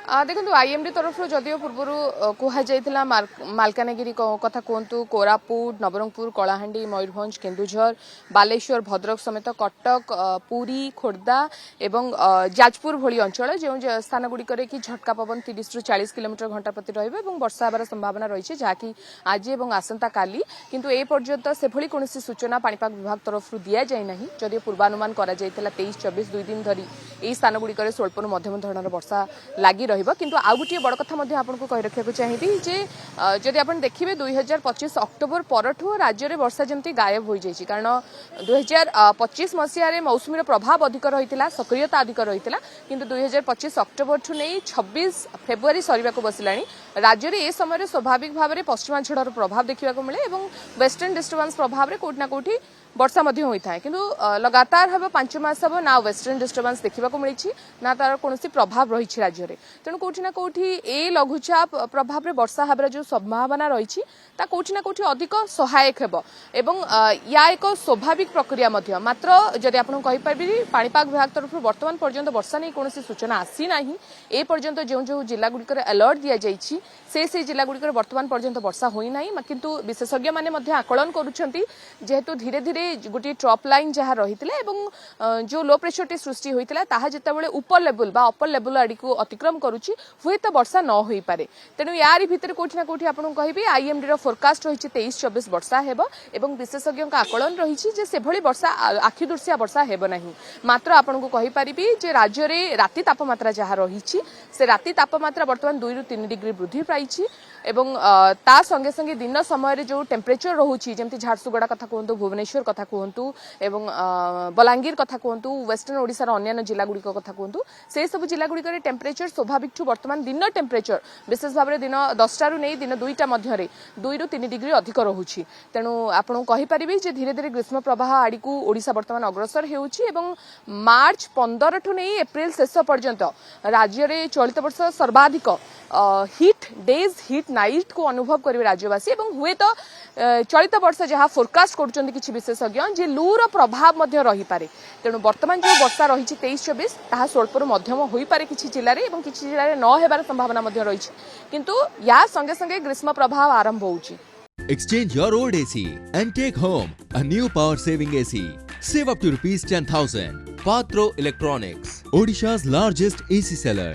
देखो आईएमडी तरफ जदिव पूर्व कहुला मालकानगिरी कथा कहतु कोरापुट नवरंगपुर कलाहांडी मयूरभंज केन्दुझर बालेश्वर भद्रक समेत कटक पुरी खोर्धा एवं जाजपुर भली अंचल जो स्थान गुड़िक कि झटका पवन 30 ରୁ 40 किलोमीटर घंटा प्रति रही वर्षा हबार संभावना रही है जहाँकि आज और आसंता काली किंतु ए पर्यंत से भली कौन सूचना पाणीपाग विभाग तरफ दिया जाए नहीं जदिव पूर्वानुमान करा 23-24 दुई दिन धरी यही स्थान गुड़िक स्वल्परू मध्यम धरण वर्षा लगी किंतु आउ गोटे बड़ कथा आपको कही रखा चाहिए जे जदि आप देखिए 2025 अक्टोबर परठू राज्य में वर्षा जमी गायब हो जाए कारण 2025 मसीह मौसुमी प्रभाव अधिक रही सक्रियता अधिक रही किंतु 2025 अक्टोबर ठू नहीं 26 फेब्रुआरी सर बसला राज्य में ए समय स्वाभाविक भाव में पश्चिमा झड़र प्रभाव देखा मिले और वेस्टर्न डिस्टर्बांस प्रभाव में कौटना कौटी वर्षा होता है किंतु लगातार हम 5 मास हम ना वेस्टर्न डिस्टर्बांस देखा मिली ना तार कौन प्रभाव रही राज्य में तेणु कौटि ना कौटि ए लघुचाप प्रभाव में वर्षा हबार जो संभावना रही कौटि ना कौटि अधिक सहायक हेब एवं या एक स्वाभाविक प्रक्रिया मात्र जदि आपको कहीपरि पाणीपाग विभाग तरफ वर्तमान पर्यंत वर्षा नहीं कौन सूचना आसी ना ए पर्यंत जो जो जिला गुड़िक अलर्ट दि जाइए से जिला गुड़िक वर्तमान पर्यंत वर्षा होना किंतु विशेषज्ञ मैंने आकलन करुँच धीरे धीरे गोटे ट्रप लाइन जहाँ रही जो लो प्रेशर टी सृष्टि होता जिते ऊपर लेवल बा अपर लेवल आड़ को अतिक्रम करुच्ची हुए तो वर्षा न हो पारे तेणु यार भितर कौटि ना कौटि आपको कहि आईएमडी फोरकास्ट रही 23-24 वर्षा हेब एवं विशेषज्ञ आकलन रही से भली वर्षा आखि दुर्सिया वर्षा हेब नहीं मात्र आपको कहीपरि जे राज्य में राति तापमात्रा जहाँ रही से राति तापमात्रा बर्तमान 2 ରୁ 3 डिग्री वृद्धि पाई एवं ता संगे संगे दिन समय जो टेम्परेचर रोचे जमी झारसुगुड़ा कथा कहतु भुवनेश्वर कथा कहतु एवं बलांगीर कथा कहतु वेस्टर्न ओडिशार अन्य जिला गुड़िक कथा कहतु से सब जिला गुड़िक टेम्परेचर स्वाभाविक ठू वर्तमान दिन टेम्परेचर विशेष भाव में दिन 10टा ରୁ नहीं दिन 2टा मध्य 2 ରୁ 3 डिग्री अधिक रोचे तेणु आपको कहीपरि धीरे धीरे ग्रीष्म प्रवाह आड़ को ओडिशा वर्तमान अग्रसर होउछि एवं मार्च 15 ठू नहीं एप्रिल शेष पर्यंत राज्य में चलित वर्ष सर्वाधिक हिट डेज हिट नाइट को अनुभव करेंगे राज्यवासी एवं हुए तो चलित वर्ष जहाँ फोरकास्ट कर किसी विशेषज्ञ जे लूर प्रभाव रही पारे तेणु वर्तमान जो वर्षा रही 23-24 ताहा स्वल्पर मध्यम हो पारे किसी जिले में किसी जिले में न होबार संभावना रही किंतु या संगे संगे ग्रीष्म प्रभाव आरंभ होउछि। Exchange your old AC and take home a new power saving AC. Save up to ₹10,000. Patro Electronics, Odisha's largest AC seller.